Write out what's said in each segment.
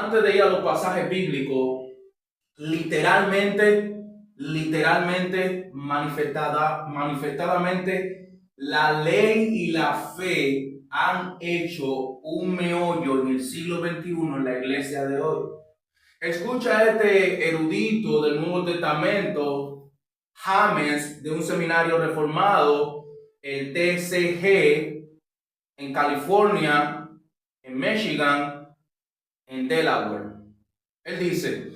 antes de ir a los pasajes bíblicos, manifestadamente, la ley y la fe han hecho un meollo en el siglo XXI en la iglesia de hoy. Escucha este erudito del Nuevo Testamento, James, de un seminario reformado, el TCG, en California, en Michigan, en Delaware. Él dice: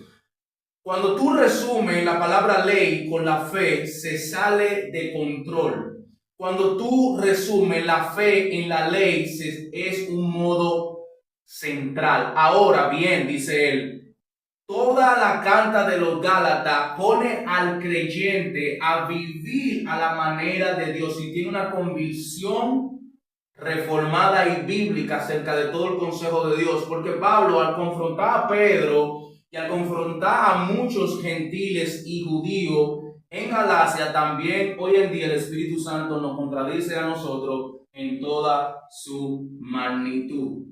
cuando tú resumes la palabra ley con la fe, se sale de control. Cuando tú resumes la fe en la ley, es un modo central. Ahora bien, dice él, toda la carta de los Gálatas pone al creyente a vivir a la manera de Dios y tiene una convicción reformada y bíblica acerca de todo el consejo de Dios, porque Pablo, al confrontar a Pedro y al confrontar a muchos gentiles y judíos en Galacia, también hoy en día el Espíritu Santo nos contradice a nosotros en toda su magnitud.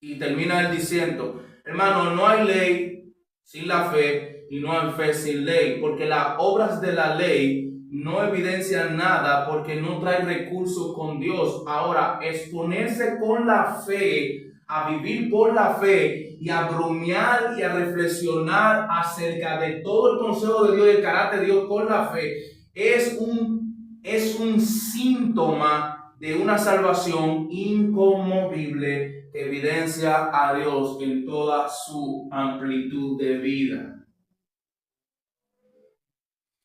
Y termina él diciendo: hermano, no hay ley sin la fe y no hay fe sin ley, porque las obras de la ley no evidencian nada porque no trae recursos con Dios. Ahora, exponerse con la fe, a vivir por la fe y a bromear y a reflexionar acerca de todo el consejo de Dios y el carácter de Dios con la fe es un síntoma de una salvación inconmovible que evidencia a Dios en toda su amplitud de vida.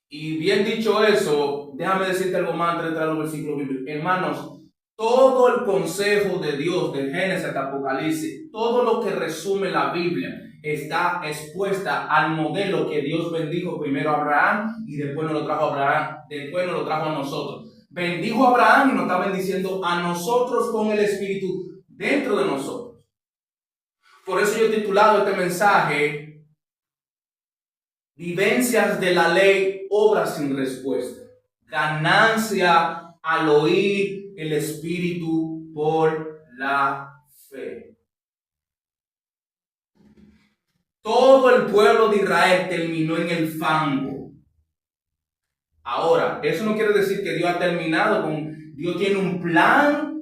Y bien dicho eso, déjame decirte algo más antes de entrar a los versículos bíblicos. Hermanos, todo el consejo de Dios, de Génesis hasta Apocalipsis, todo lo que resume la Biblia, está expuesta al modelo que Dios bendijo primero a Abraham y después nos lo trajo a Abraham, después nos lo trajo a nosotros. Bendijo a Abraham y nos está bendiciendo a nosotros con el Espíritu dentro de nosotros. Por eso yo he titulado este mensaje: Vivencias de la ley, obras sin respuesta. Ganancia al oír el Espíritu por la fe. Todo el pueblo de Israel terminó en el fango. Ahora, eso no quiere decir que Dios ha terminado Dios tiene un plan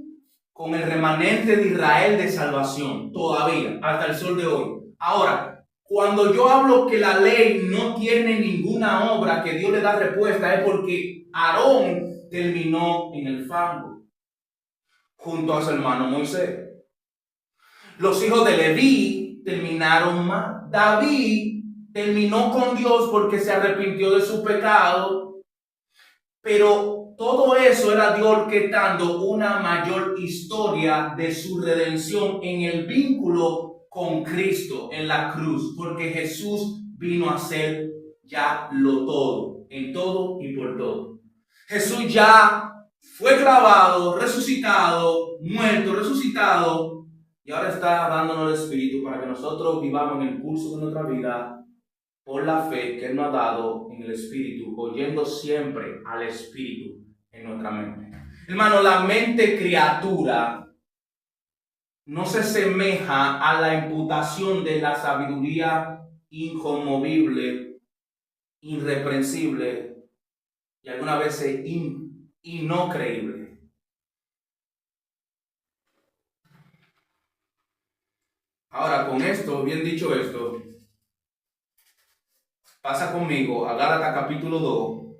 con el remanente de Israel de salvación, todavía, hasta el sol de hoy. Ahora, cuando yo hablo que la ley no tiene ninguna obra que Dios le da respuesta, es porque Aarón terminó en el fango, junto a su hermano Moisés. Los hijos de Leví terminaron mal. David terminó con Dios porque se arrepintió de su pecado, pero todo eso era Dios orquestando una mayor historia de su redención en el vínculo con Cristo en la cruz, porque Jesús vino a ser ya lo todo, en todo y por todo. Jesús ya fue clavado, resucitado, muerto, resucitado, y ahora está dándonos el Espíritu para que nosotros vivamos en el curso de nuestra vida por la fe que Él nos ha dado en el Espíritu, oyendo siempre al Espíritu en nuestra mente. Hermano, la mente criatura no se asemeja a la imputación de la sabiduría inconmovible, irreprensible y algunas veces no creíble. Ahora, con esto, bien dicho esto, pasa conmigo a Gálatas capítulo 2,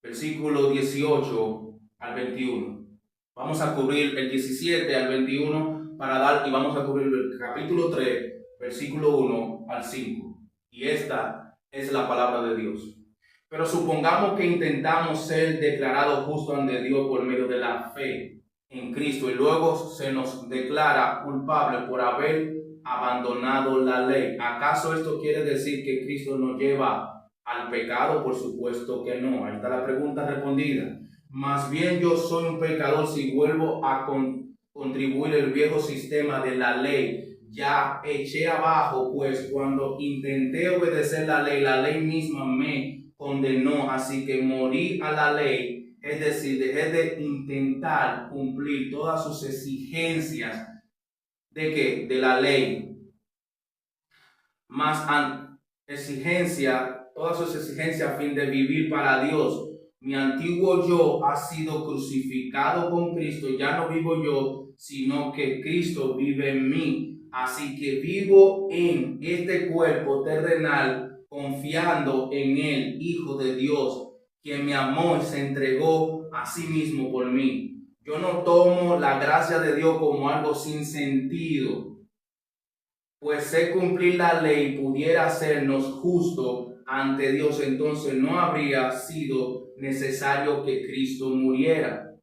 versículo 18 al 21. Vamos a cubrir el 17 al 21 y vamos a cubrir el capítulo 3, versículo 1 al 5. Y esta es la palabra de Dios. Pero supongamos que intentamos ser declarados justos ante Dios por medio de la fe en Cristo y luego se nos declara culpable por haber abandonado la ley. ¿Acaso esto quiere decir que Cristo nos lleva al pecado? Por supuesto que no. Ahí está la pregunta respondida. Más bien yo soy un pecador si vuelvo a contribuir el viejo sistema de la ley. Ya eché abajo, pues cuando intenté obedecer la ley misma me condenó. Así que morí a la ley, es decir, dejé de intentar cumplir todas sus exigencias. ¿De qué? De la ley. más todas sus exigencias a fin de vivir para Dios. Mi antiguo yo ha sido crucificado con Cristo. Ya no vivo yo, sino que Cristo vive en mí. Así que vivo en este cuerpo terrenal, confiando en el Hijo de Dios, quien me amó y se entregó a sí mismo por mí. Yo no tomo la gracia de Dios como algo sin sentido, pues sé cumplir la ley pudiera hacernos justos ante Dios, entonces no habría sido necesario que Cristo muriera.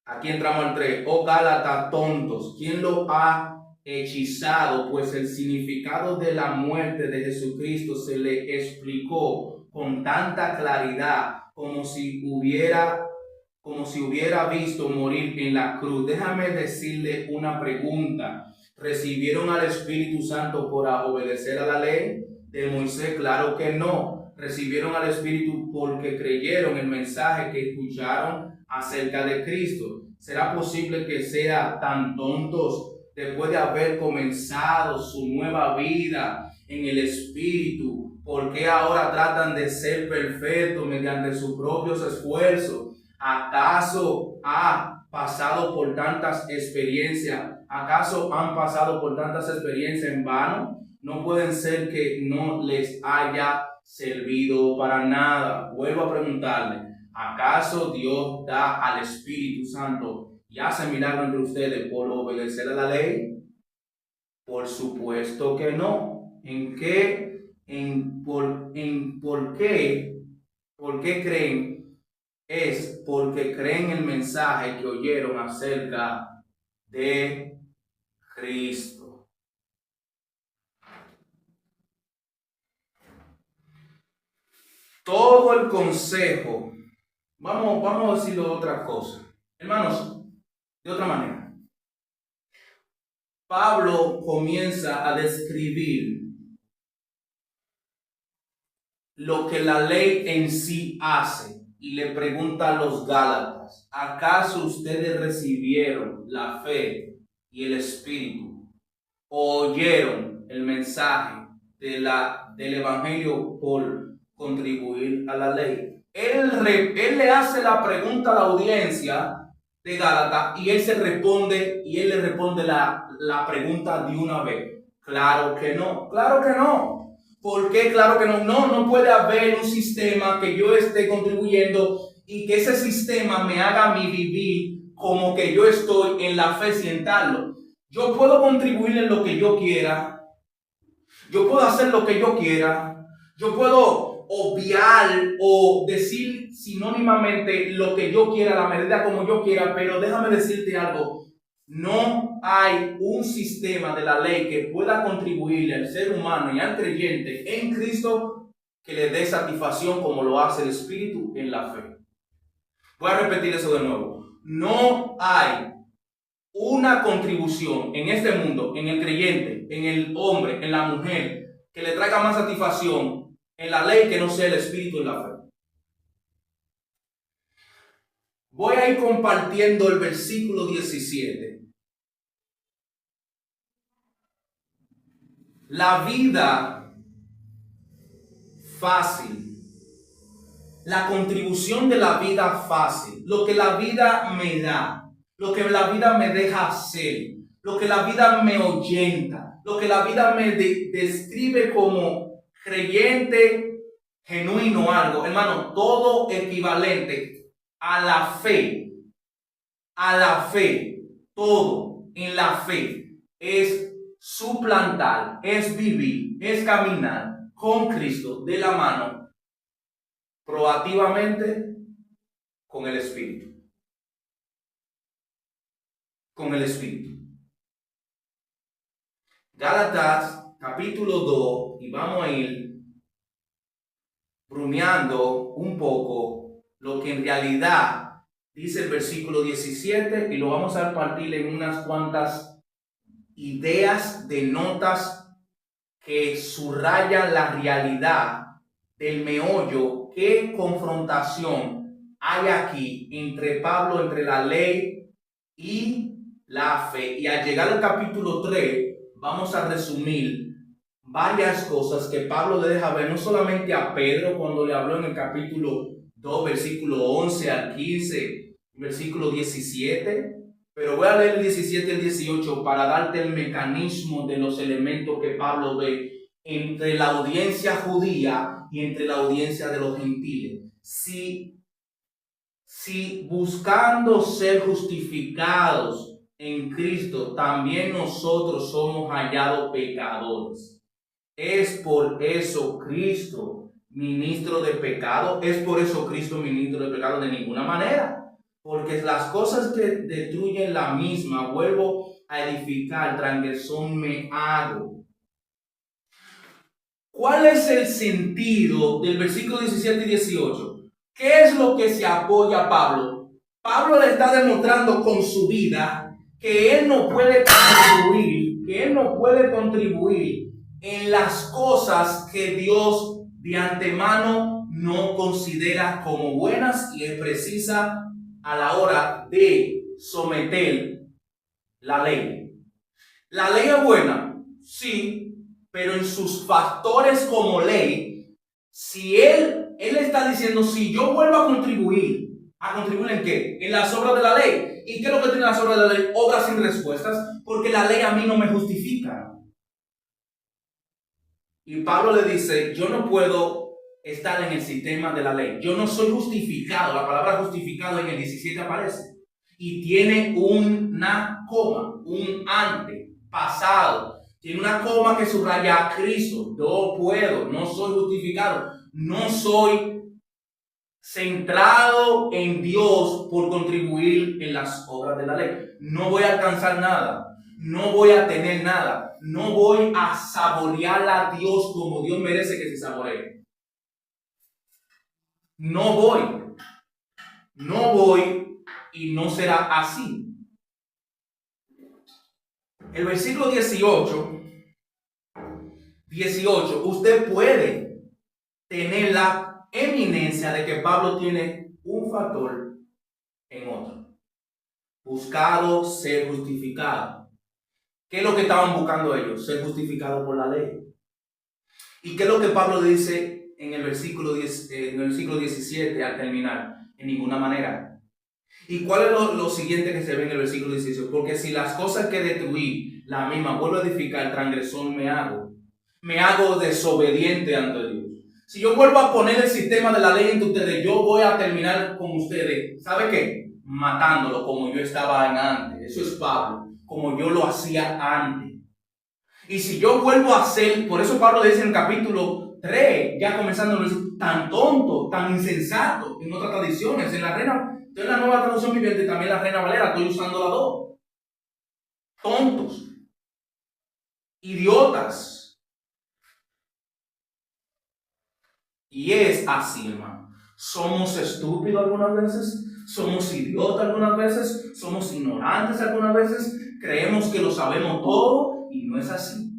Aquí entramos al 3. Oh Gálatas tontos, ¿quién lo ha hechizado? Pues el significado de la muerte de Jesucristo se le explicó con tanta claridad como si hubiera visto morir en la cruz. Déjame decirle una pregunta. ¿Recibieron al Espíritu Santo por obedecer a la ley de Moisés? Claro que no. ¿Recibieron al Espíritu porque creyeron el mensaje que escucharon acerca de Cristo? ¿Será posible que sean tan tontos después de haber comenzado su nueva vida en el Espíritu? ¿Por qué ahora tratan de ser perfectos mediante sus propios esfuerzos? ¿Acaso han pasado por tantas experiencias? ¿Acaso han pasado por tantas experiencias en vano? No pueden ser que no les haya servido para nada. Vuelvo a preguntarle, ¿acaso Dios da al Espíritu Santo y hace milagros entre ustedes por obedecer a la ley? Por supuesto que no. ¿Por qué creen? Es porque creen el mensaje que oyeron acerca de Cristo. Todo el consejo, vamos a decirlo de otra cosa, hermanos, de otra manera. Pablo comienza a describir lo que la ley en sí hace y le pregunta a los Gálatas, ¿acaso ustedes recibieron la fe y el Espíritu? ¿O oyeron el mensaje del Evangelio por contribuir a la ley? Él le hace la pregunta a la audiencia de Gálatas y él le responde la pregunta de una vez. Claro que no, claro que no. ¿Por qué? Claro que no. No puede haber un sistema que yo esté contribuyendo y que ese sistema me haga a mí vivir como que yo estoy en la fe sin darlo. Yo puedo contribuir en lo que yo quiera. Yo puedo hacer lo que yo quiera. Yo puedo obviar o decir sinónimamente lo que yo quiera, la medida como yo quiera, pero déjame decirte algo. No hay un sistema de la ley que pueda contribuirle al ser humano y al creyente en Cristo que le dé satisfacción como lo hace el Espíritu en la fe. Voy a repetir eso de nuevo. No hay una contribución en este mundo, en el creyente, en el hombre, en la mujer, que le traiga más satisfacción en la ley que no sea el Espíritu en la fe. Voy a ir compartiendo el versículo 17. La vida fácil, la contribución de la vida fácil, lo que la vida me da, lo que la vida me deja hacer, lo que la vida me ahuyenta, lo que la vida me describe como creyente genuino algo. Hermano, todo equivalente a la fe, todo en la fe es suplantar, es vivir, es caminar con Cristo de la mano, proactivamente con el Espíritu. Con el Espíritu. Gálatas capítulo 2, y vamos a ir rumiando un poco lo que en realidad dice el versículo 17 y lo vamos a partir en unas cuantas ideas de notas que subrayan la realidad del meollo. ¿Qué confrontación hay aquí entre Pablo, entre la ley y la fe? Y al llegar al capítulo 3 vamos a resumir varias cosas que Pablo le deja ver, no solamente a Pedro cuando le habló en el capítulo 2, versículo 11 al 15, versículo 17, pero voy a leer el 17 y el 18 para darte el mecanismo de los elementos que Pablo ve entre la audiencia judía y entre la audiencia de los gentiles. Si buscando ser justificados en Cristo, también nosotros somos hallados pecadores, ¿es por eso Cristo ministro de pecado? ¿Es por eso Cristo ministro de pecado? De ninguna manera. Porque las cosas que destruyen la misma, vuelvo a edificar, transgresión me hago. ¿Cuál es el sentido del versículo 17 y 18? ¿Qué es lo que se apoya a Pablo? Pablo le está demostrando con su vida que él no puede contribuir en las cosas que Dios de antemano no considera como buenas y es precisa a la hora de someter la ley. ¿La ley es buena? Sí, pero en sus factores como ley, si él está diciendo, si yo vuelvo ¿a contribuir en qué? En las obras de la ley. ¿Y qué es lo que tiene las obras de la ley? Obras sin respuestas, porque la ley a mí no me justifica. Y Pablo le dice, yo no puedo estar en el sistema de la ley. Yo no soy justificado. La palabra justificado en el 17 aparece. Y tiene una coma, un ante, pasado. Tiene una coma que subraya a Cristo. Yo puedo, no soy justificado. No soy centrado en Dios por contribuir en las obras de la ley. No voy a alcanzar nada. No voy a tener nada. No voy a saborear a Dios como Dios merece que se saboree. No voy y no será así. El versículo 18, usted puede tener la eminencia de que Pablo tiene un factor en otro. Buscado ser justificado. ¿Qué es lo que estaban buscando ellos? Ser justificados por la ley. ¿Y qué es lo que Pablo dice en el versículo 17 al terminar? En ninguna manera. ¿Y cuál es lo siguiente que se ve en el versículo 18? Porque si las cosas que destruí, la misma, vuelvo a edificar, transgresor me hago desobediente ante Dios. Si yo vuelvo a poner el sistema de la ley entre ustedes, yo voy a terminar con ustedes, ¿sabe qué? Matándolo como yo estaba en antes. Eso es Pablo, como yo lo hacía antes. Y si yo vuelvo a hacer, por eso Pablo dice en el capítulo 3, ya comenzando, tan tonto, tan insensato, en otras tradiciones, en la Nueva Traducción Viviente, también la Reina Valera, estoy usando las dos. Tontos, idiotas. Y es así, hermano. Somos estúpidos algunas veces, somos idiotas algunas veces, somos ignorantes algunas veces, creemos que lo sabemos todo y no es así.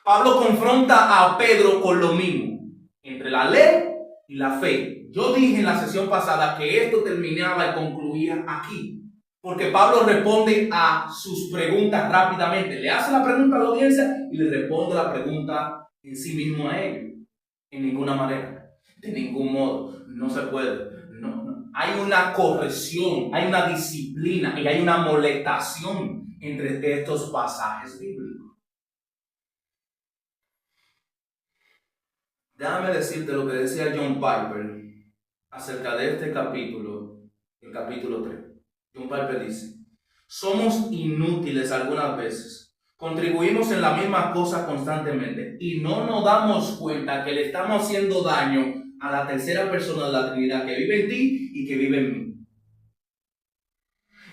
Pablo confronta a Pedro con lo mismo, entre la ley y la fe. Yo dije en la sesión pasada que esto terminaba y concluía aquí, porque Pablo responde a sus preguntas rápidamente. Le hace la pregunta a la audiencia y le responde la pregunta en sí mismo a ellos. En ninguna manera, de ningún modo, no se puede. No. Hay una corrección, hay una disciplina y hay una molestación entre estos pasajes bíblicos. Déjame decirte lo que decía John Piper acerca de este capítulo, el capítulo 3. John Piper dice, somos inútiles algunas veces, contribuimos en la misma cosa constantemente y no nos damos cuenta que le estamos haciendo daño a la tercera persona de la Trinidad que vive en ti y que vive en mí.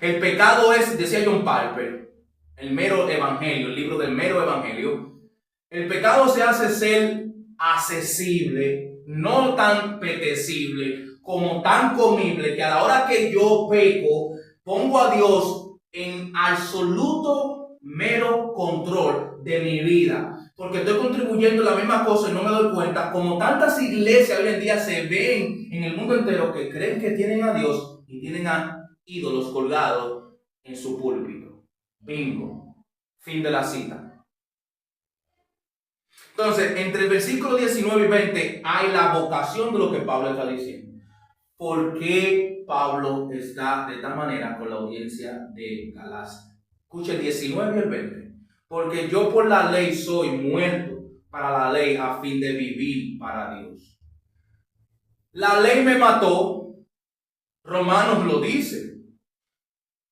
El pecado es, decía John Piper, el mero evangelio, el libro del mero evangelio, el pecado se hace ser accesible, no tan apetecible, como tan comible, que a la hora que yo peco, pongo a Dios en absoluto mero control de mi vida, porque estoy contribuyendo la misma cosa y no me doy cuenta, como tantas iglesias hoy en día se ven en el mundo entero que creen que tienen a Dios y tienen a ídolos colgados en su púlpito. Bingo. Fin de la cita. Entonces, entre el versículo 19 y 20 hay la vocación de lo que Pablo está diciendo. ¿Por qué Pablo está de esta manera con la audiencia de Galacia? Escucha el 19 y el 20. Porque yo por la ley soy muerto para la ley a fin de vivir para Dios. La ley me mató. Romanos lo dice.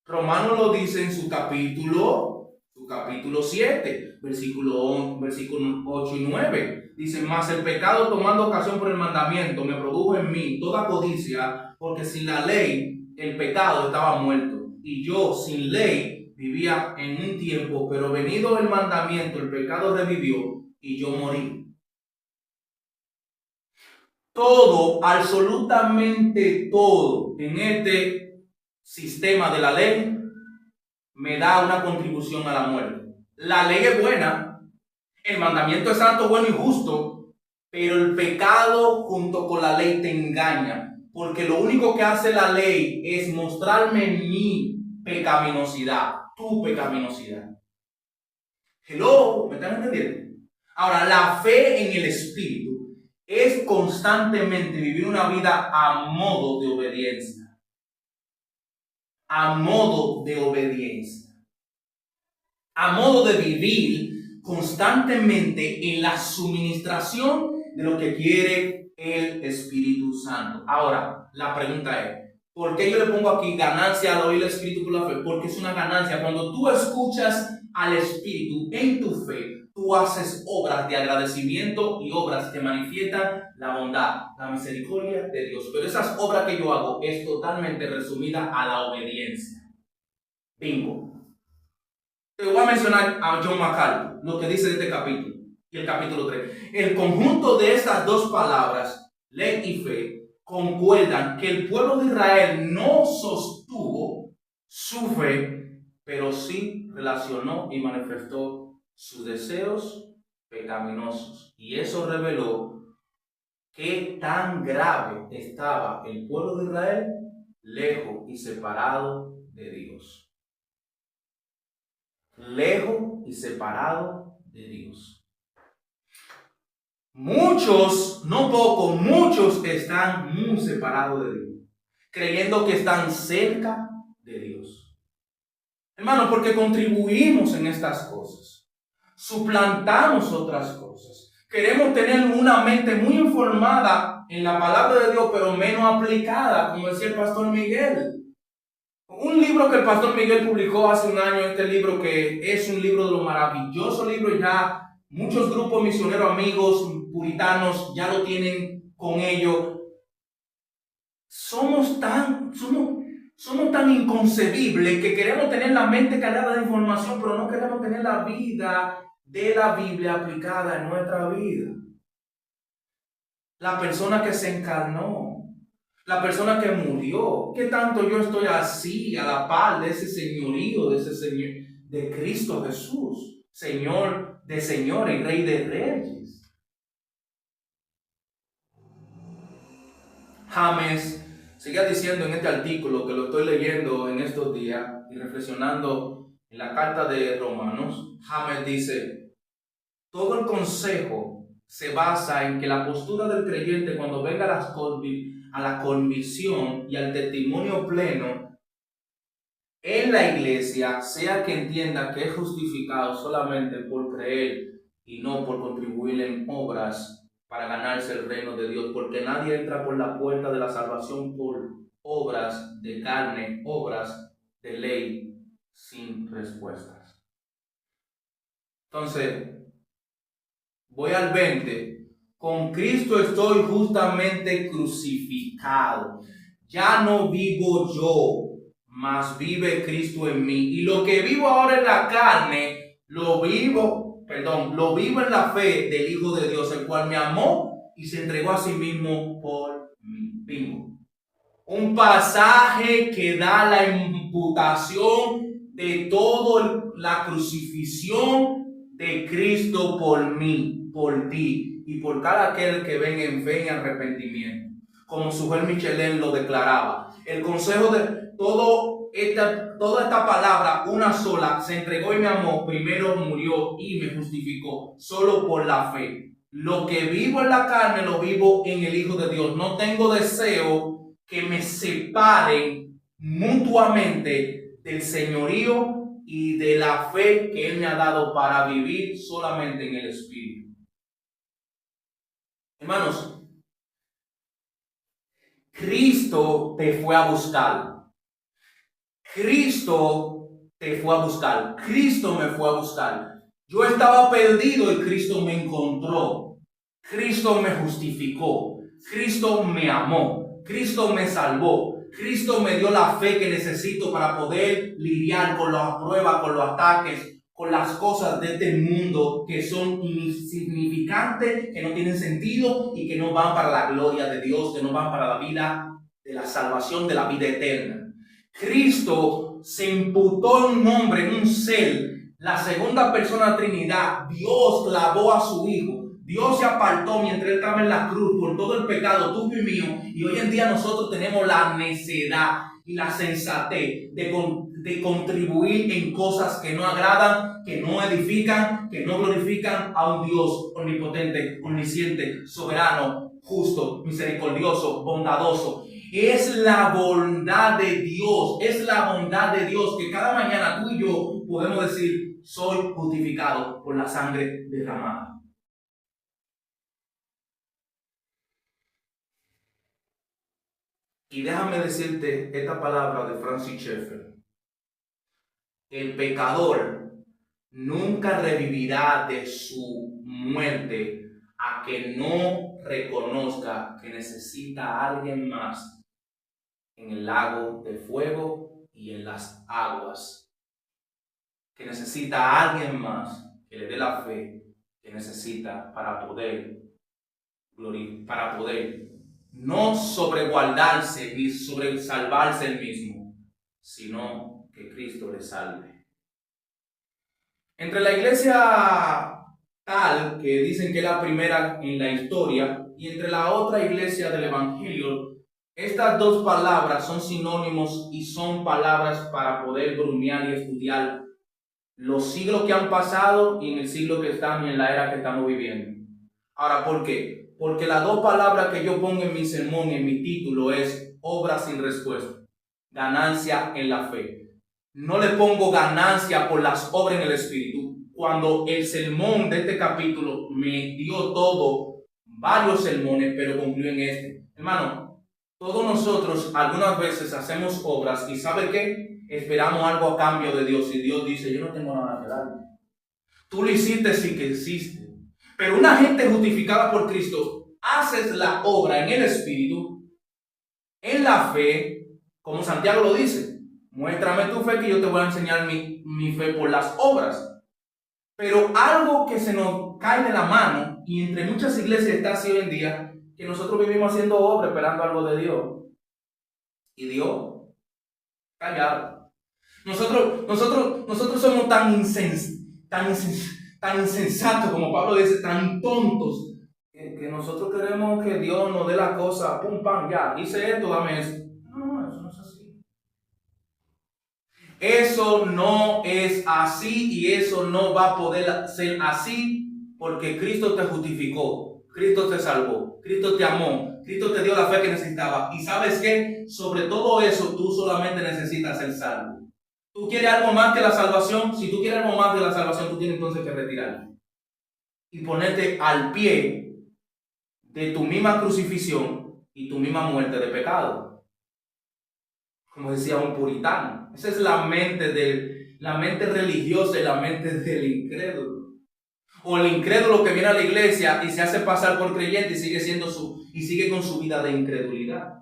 Romanos lo dice en su capítulo 7, versículo 8 y 9. Dice, mas el pecado tomando ocasión por el mandamiento me produjo en mí toda codicia, porque sin la ley el pecado estaba muerto. Y yo sin ley vivía en un tiempo, pero venido el mandamiento el pecado revivió y yo morí. Todo, absolutamente todo en este sistema de la ley me da una contribución a la muerte. La ley es buena, el mandamiento es santo, bueno y justo, pero el pecado junto con la ley te engaña, porque lo único que hace la ley es mostrarme mi pecaminosidad, tu pecaminosidad. Hello, ¿me están entendiendo? Ahora, la fe en el Espíritu es constantemente vivir una vida a modo de obediencia. A modo de obediencia. A modo de vivir constantemente en la suministración de lo que quiere el Espíritu Santo. Ahora, la pregunta es, ¿por qué yo le pongo aquí ganancia al oír el Espíritu por la fe? Porque es una ganancia. Cuando tú escuchas al Espíritu en tu fe, tú haces obras de agradecimiento y obras que manifiestan la bondad, la misericordia de Dios. Pero esas obras que yo hago es totalmente resumida a la obediencia. Bingo. Te voy a mencionar a John MacArthur, lo que dice de este capítulo y el capítulo 3. El conjunto de estas dos palabras, ley y fe, concuerdan que el pueblo de Israel no sostuvo su fe, pero sí relacionó y manifestó sus deseos pecaminosos. Y eso reveló qué tan grave estaba el pueblo de Israel, lejos y separado de Dios. Lejos y separado de Dios. Muchos, no pocos, muchos están muy separados de Dios, creyendo que están cerca de Dios. Hermano, porque contribuimos en estas cosas, suplantamos otras cosas. Queremos tener una mente muy informada en la palabra de Dios, pero menos aplicada, como decía el pastor Miguel. Un libro que el pastor Miguel publicó hace un año, este libro que es un libro de los maravillosos libros, ya muchos grupos misioneros amigos puritanos ya lo tienen con ellos. Somos tan inconcebibles que queremos tener la mente cargada de información, pero no queremos tener la vida de la Biblia aplicada en nuestra vida. La persona que se encarnó, la persona que murió, ¿qué tanto yo estoy así a la par de ese señorío, de ese Señor, de Cristo Jesús, Señor de señores y Rey de reyes? James seguía diciendo en este artículo que lo estoy leyendo en estos días y reflexionando en la carta de Romanos. James dice, todo el consejo se basa en que la postura del creyente cuando venga a la convicción y al testimonio pleno en la iglesia sea que entienda que es justificado solamente por creer y no por contribuir en obras para ganarse el reino de Dios, porque nadie entra por la puerta de la salvación por obras de carne, obras de ley sin respuestas. Entonces, voy al 20. Con Cristo estoy justamente crucificado. Ya no vivo yo, mas vive Cristo en mí. Y lo que vivo ahora en la carne, lo vivo en la fe del Hijo de Dios, el cual me amó y se entregó a sí mismo por mí. Bingo. Un pasaje que da la imputación de toda la crucifixión de Cristo por mí, por ti y por cada aquel que venga en fe y arrepentimiento. Como Suger Michelin lo declaraba, el consejo de todo toda esta palabra, una sola, se entregó y me amó, primero murió y me justificó, solo por la fe. Lo que vivo en la carne, lo vivo en el Hijo de Dios. No tengo deseo que me separen mutuamente del señorío y de la fe que Él me ha dado para vivir solamente en el Espíritu. Hermanos, Cristo te fue a buscar. Cristo te fue a buscar. Cristo me fue a buscar. Yo estaba perdido y Cristo me encontró. Cristo me justificó. Cristo me amó. Cristo me salvó. Cristo me dio la fe que necesito para poder lidiar con las pruebas, con los ataques, con las cosas de este mundo que son insignificantes, que no tienen sentido y que no van para la gloria de Dios, que no van para la vida de la salvación, de la vida eterna. Cristo se imputó en un hombre, en un ser, la segunda persona de la Trinidad. Dios clavó a su Hijo. Dios se apartó mientras Él estaba en la cruz por todo el pecado tuyo y mío. Y hoy en día nosotros tenemos la necedad y la sensatez de contribuir en cosas que no agradan, que no edifican, que no glorifican a un Dios omnipotente, omnisciente, soberano, justo, misericordioso, bondadoso. Es la bondad de Dios, es la bondad de Dios que cada mañana tú y yo podemos decir: soy justificado por la sangre derramada. Y déjame decirte esta palabra de Francis Schaeffer: el pecador nunca revivirá de su muerte a que no reconozca que necesita a alguien más en el lago de fuego y en las aguas, que necesita a alguien más que le dé la fe que necesita para poder no sobreguardarse y sobresalvarse él mismo, sino que Cristo le salve. Entre la iglesia tal, que dicen que es la primera en la historia, y entre la otra iglesia del Evangelio, estas dos palabras son sinónimos y son palabras para poder bromear y estudiar los siglos que han pasado y en el siglo que estamos y en la era que estamos viviendo. Ahora, ¿por qué? Porque las dos palabras que yo pongo en mi sermón, en mi título, es obra sin respuesta, ganancia en la fe. No le pongo ganancia por las obras en el Espíritu. Cuando el sermón de este capítulo me dio varios sermones, pero concluyo en este. Hermano, todos nosotros algunas veces hacemos obras y ¿sabe qué? Esperamos algo a cambio de Dios y Dios dice: yo no tengo nada que darle. Tú lo hiciste, sí que hiciste. Pero una gente justificada por Cristo, haces la obra en el Espíritu, en la fe, como Santiago lo dice: muéstrame tu fe que yo te voy a enseñar mi fe por las obras. Pero algo que se nos cae de la mano, y entre muchas iglesias está así hoy en día, que nosotros vivimos haciendo obra esperando algo de Dios. Y Dios, callado. Nosotros somos tan insensatos, como Pablo dice, tan tontos, que nosotros queremos que Dios nos dé la cosa, pum, pam, ya, hice esto, dame eso. No, eso no es así. Eso no es así y eso no va a poder ser así, porque Cristo te justificó, Cristo te salvó, Cristo te amó, Cristo te dio la fe que necesitaba. Y ¿sabes qué? Sobre todo eso, tú solamente necesitas ser salvo. ¿Tú quieres algo más que la salvación? Si tú quieres algo más de la salvación, tú tienes entonces que retirarte y ponerte al pie de tu misma crucifixión y tu misma muerte de pecado. Como decía un puritano, esa es la mente religiosa y la mente del incrédulo. O el incrédulo que viene a la iglesia y se hace pasar por creyente y sigue con su vida de incredulidad.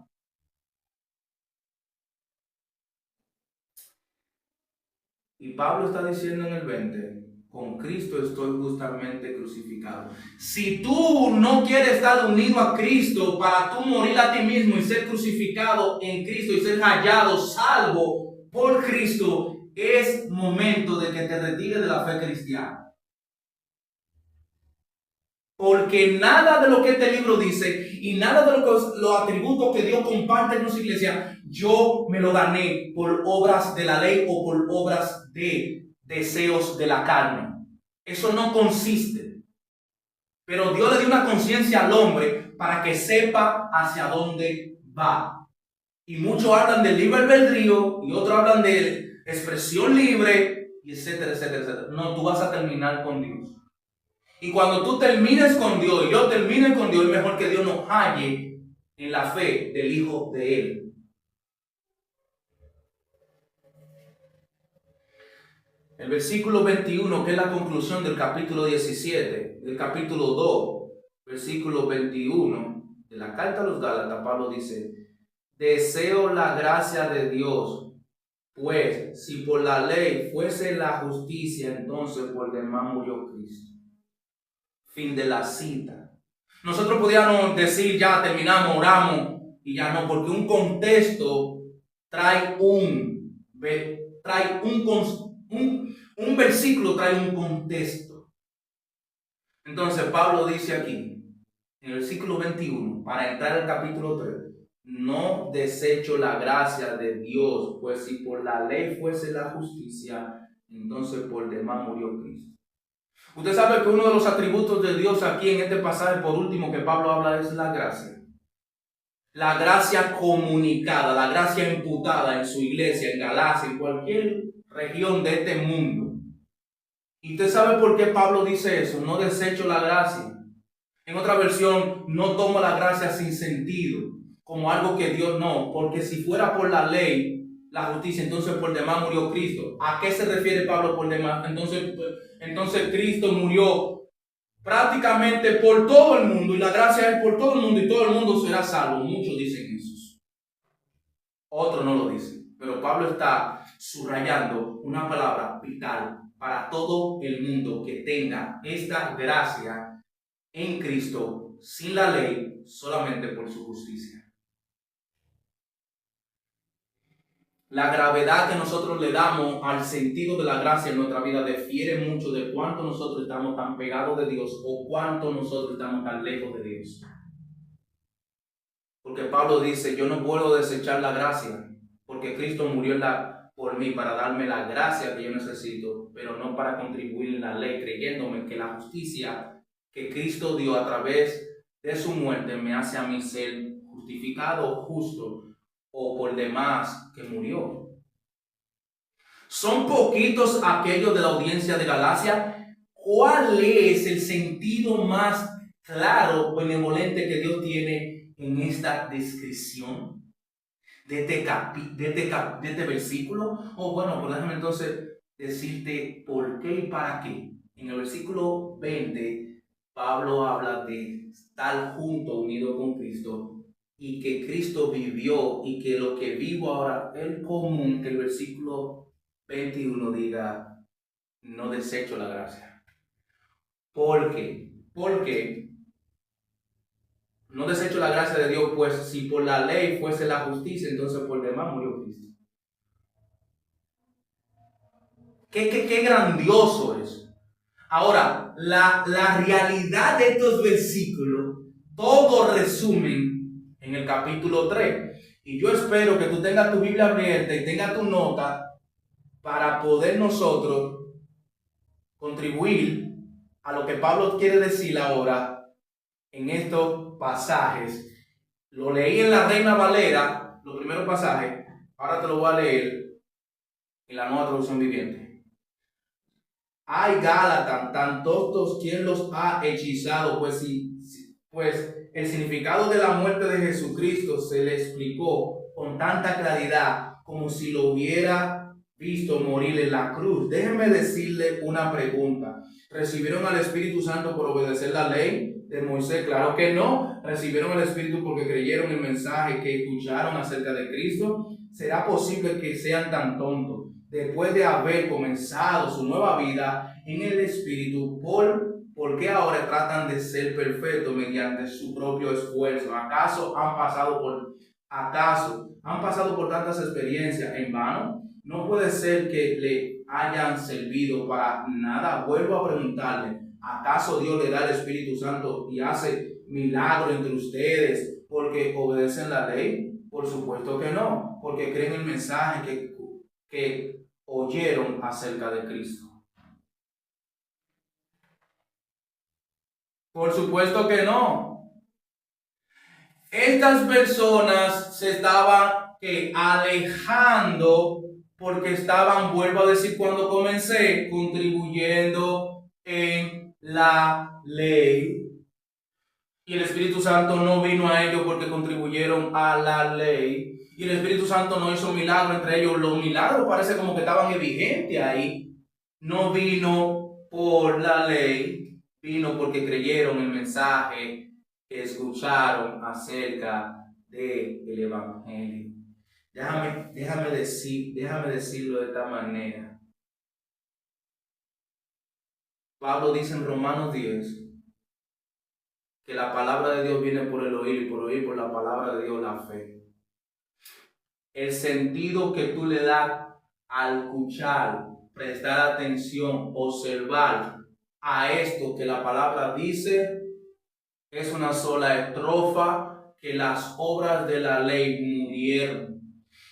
Y Pablo está diciendo en el 20: con Cristo estoy justamente crucificado. Si tú no quieres estar unido a Cristo para tú morir a ti mismo y ser crucificado en Cristo y ser hallado, salvo por Cristo, es momento de que te retires de la fe cristiana. Porque nada de lo que este libro dice y nada de los atributos que Dios comparte en nuestra iglesia, yo me lo gané por obras de la ley o por obras de deseos de la carne. Eso no consiste. Pero Dios le dio una conciencia al hombre para que sepa hacia dónde va. Y muchos hablan del libre albedrío y otros hablan de expresión libre, y etcétera, etcétera, etcétera. No, tú vas a terminar con Dios. Y cuando tú termines con Dios y yo termine con Dios, es mejor que Dios nos halle en la fe del Hijo de Él. El versículo 21, que es la conclusión del capítulo 17, del capítulo 2, versículo 21, de la carta a los Gálatas, Pablo dice: deseo la gracia de Dios, pues si por la ley fuese la justicia, entonces por demás murió Cristo. Fin de la cita. Nosotros podríamos decir ya terminamos, oramos y ya no, porque un contexto trae un versículo, trae un contexto. Entonces Pablo dice aquí, en el versículo 21, para entrar al capítulo 3, no desecho la gracia de Dios, pues si por la ley fuese la justicia, entonces por demás murió Cristo. Usted sabe que uno de los atributos de Dios aquí en este pasaje, por último, que Pablo habla, es la gracia. La gracia comunicada, la gracia imputada en su iglesia, en Galacia, en cualquier región de este mundo. ¿Y usted sabe por qué Pablo dice eso? No desecho la gracia. En otra versión, no tomo la gracia sin sentido, como algo que Dios no, porque si fuera por la ley, la justicia, entonces por demás murió Cristo. ¿A qué se refiere Pablo por demás? Entonces Cristo murió prácticamente por todo el mundo y la gracia es por todo el mundo y todo el mundo será salvo. Muchos dicen eso. Otros no lo dicen. Pero Pablo está subrayando una palabra vital para todo el mundo que tenga esta gracia en Cristo sin la ley, solamente por su justicia. La gravedad que nosotros le damos al sentido de la gracia en nuestra vida difiere mucho de cuánto nosotros estamos tan pegados de Dios o cuánto nosotros estamos tan lejos de Dios. Porque Pablo dice, yo no puedo desechar la gracia, porque Cristo murió por mí para darme la gracia que yo necesito, pero no para contribuir en la ley, creyéndome que la justicia que Cristo dio a través de su muerte me hace a mí ser justificado o justo, o por demás que murió. Son poquitos aquellos de la audiencia de Galacia. ¿Cuál es el sentido más claro, benevolente que Dios tiene en esta descripción de este versículo? Bueno, pues déjame entonces decirte por qué y para qué. En el versículo 20, Pablo habla de estar junto, unido con Cristo, y que Cristo vivió y que lo que vivo ahora es común, que el versículo 21 diga, no desecho la gracia. ¿Por qué? Porque no desecho la gracia de Dios, pues si por la ley fuese la justicia, entonces por demás murió Cristo. Qué grandioso es. Ahora, la realidad de estos versículos, todo resumen en el capítulo 3. Y yo espero que tú tengas tu Biblia abierta y tengas tu nota para poder nosotros contribuir a lo que Pablo quiere decir ahora en estos pasajes. Lo leí en la Reina Valera, los primeros pasajes. Ahora te lo voy a leer en la Nueva Traducción Viviente. Ay, Gálatas, tan tontos, ¿quién los ha hechizado? Pues el significado de la muerte de Jesucristo se le explicó con tanta claridad como si lo hubiera visto morir en la cruz. Déjenme decirle una pregunta. ¿Recibieron al Espíritu Santo por obedecer la ley de Moisés? Claro que no. ¿Recibieron al Espíritu porque creyeron el mensaje que escucharon acerca de Cristo? ¿Será posible que sean tan tontos después de haber comenzado su nueva vida en el Espíritu? ¿Por qué ahora tratan de ser perfectos mediante su propio esfuerzo? ¿Acaso han pasado por tantas experiencias en vano? No puede ser que le hayan servido para nada. Vuelvo a preguntarle, ¿Acaso Dios le da el Espíritu Santo y hace milagro entre ustedes porque obedecen la ley? Por supuesto que no, porque creen el mensaje que oyeron acerca de Cristo. Por supuesto que no. Estas personas se estaban alejando porque estaban, vuelvo a decir cuando comencé, contribuyendo en la ley. Y el Espíritu Santo no vino a ellos porque contribuyeron a la ley. Y el Espíritu Santo no hizo milagros entre ellos. Los milagros parece como que estaban vigentes ahí. No vino por la ley, vino porque creyeron el mensaje que escucharon acerca del Evangelio. Déjame decirlo de esta manera. Pablo dice en Romanos 10 que la palabra de Dios viene por el oír y por oír por la palabra de Dios la fe. El sentido que tú le das al escuchar, prestar atención, observar a esto que la palabra dice, es una sola estrofa, que las obras de la ley murieron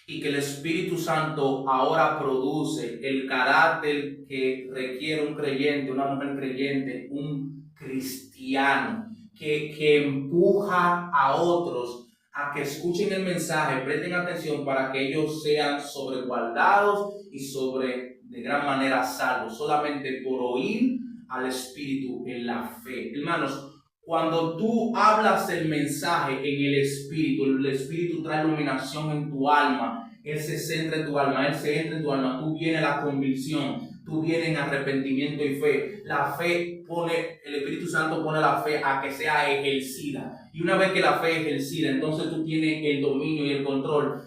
y que el Espíritu Santo ahora produce el carácter que requiere un creyente, una mujer creyente, un cristiano, que empuja a otros a que escuchen el mensaje, presten atención para que ellos sean sobreguardados y de gran manera salvos, solamente por oír al Espíritu en la fe. Hermanos, cuando tú hablas el mensaje en el Espíritu trae iluminación en tu alma, Él se centra en tu alma, Él se entra en tu alma, tú vienes la convicción, tú vienes en arrepentimiento y fe. La fe el Espíritu Santo pone la fe a que sea ejercida. Y una vez que la fe es ejercida, entonces tú tienes el dominio y el control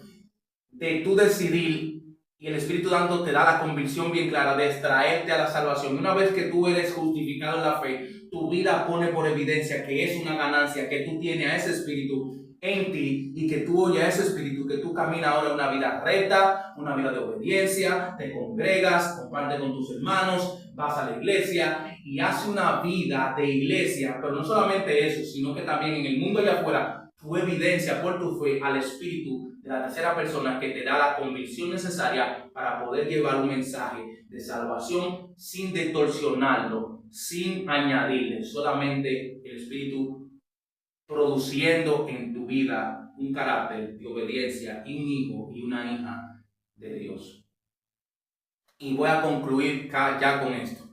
de tú decidir, y el Espíritu Santo te da la convicción bien clara de extraerte a la salvación. Una vez que tú eres justificado en la fe, tu vida pone por evidencia que es una ganancia, que tú tienes a ese Espíritu en ti y que tú oyes a ese Espíritu, que tú caminas ahora una vida recta, una vida de obediencia, te congregas, compartes con tus hermanos, vas a la iglesia y haces una vida de iglesia, pero no solamente eso, sino que también en el mundo allá afuera, tu evidencia por tu fe al Espíritu de la tercera persona que te da la convicción necesaria para poder llevar un mensaje de salvación sin distorsionarlo, sin añadirle, solamente el Espíritu produciendo en tu vida un carácter de obediencia y un hijo y una hija de Dios. Y voy a concluir ya con esto.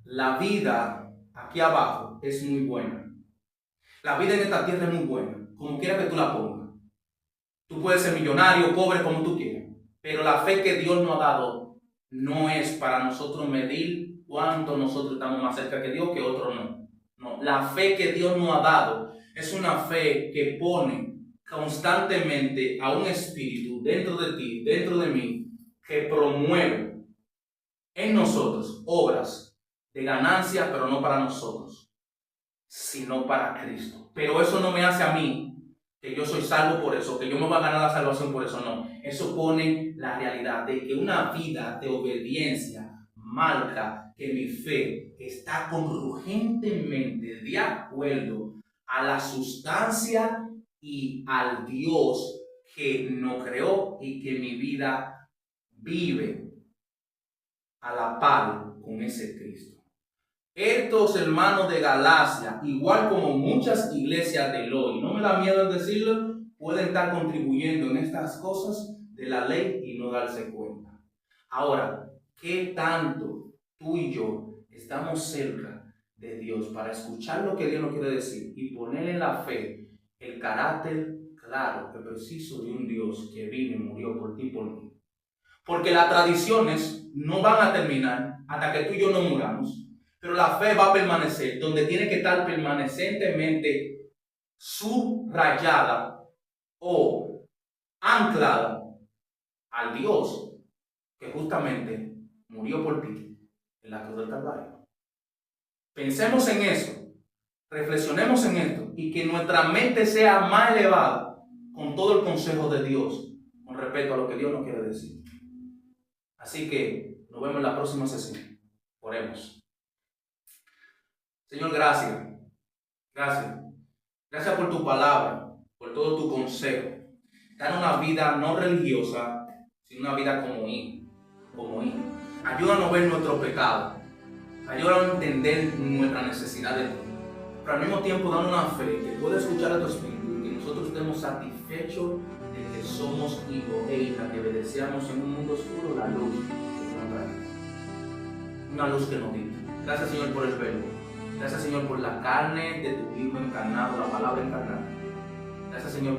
La vida aquí abajo es muy buena. La vida en esta tierra es muy buena, como quiera que tú la pongas. Tú puedes ser millonario, pobre, como tú quieras. Pero la fe que Dios nos ha dado no es para nosotros medir cuánto nosotros estamos más cerca que Dios que otros no. No, la fe que Dios nos ha dado es una fe que pone constantemente a un espíritu dentro de ti, dentro de mí, que promueve en nosotros obras de ganancia, pero no para nosotros, sino para Cristo. Pero eso no me hace a mí que yo soy salvo por eso, que yo me voy a ganar la salvación por eso, no. Eso pone la realidad de que una vida de obediencia marca que mi fe está congruentemente de acuerdo a la sustancia y al Dios que nos creó y que mi vida vive a la par con ese Cristo. Estos hermanos de Galacia, igual como muchas iglesias del hoy, no me da miedo en decirlo, pueden estar contribuyendo en estas cosas de la ley y no darse cuenta. Ahora, ¿qué tanto tú y yo estamos cerca de Dios para escuchar lo que Dios nos quiere decir y poner en la fe el carácter claro y preciso de un Dios que vino y murió por ti y por mí? Porque las tradiciones no van a terminar hasta que tú y yo no muramos. Pero la fe va a permanecer, donde tiene que estar permanentemente subrayada o anclada al Dios que justamente murió por ti en la cruz del Calvario. Pensemos en eso, reflexionemos en esto y que nuestra mente sea más elevada con todo el consejo de Dios con respecto a lo que Dios nos quiere decir. Así que nos vemos en la próxima sesión. Oremos. Señor, gracias. Gracias. Gracias por tu palabra, por todo tu consejo. Dan una vida no religiosa, sino una vida como hijo. Ayúdanos a ver nuestro pecado. Ayúdanos a entender nuestra necesidad de ti. Pero al mismo tiempo, danos una fe que pueda escuchar a tu Espíritu y que nosotros estemos satisfechos de que somos hijos e hijas, que obedecemos en un mundo oscuro la luz que nos trae. Una luz que nos dicta. Gracias, Señor, por el verbo. Gracias, Señor, por la carne de tu Hijo encarnado, la palabra encarnada. Gracias, Señor.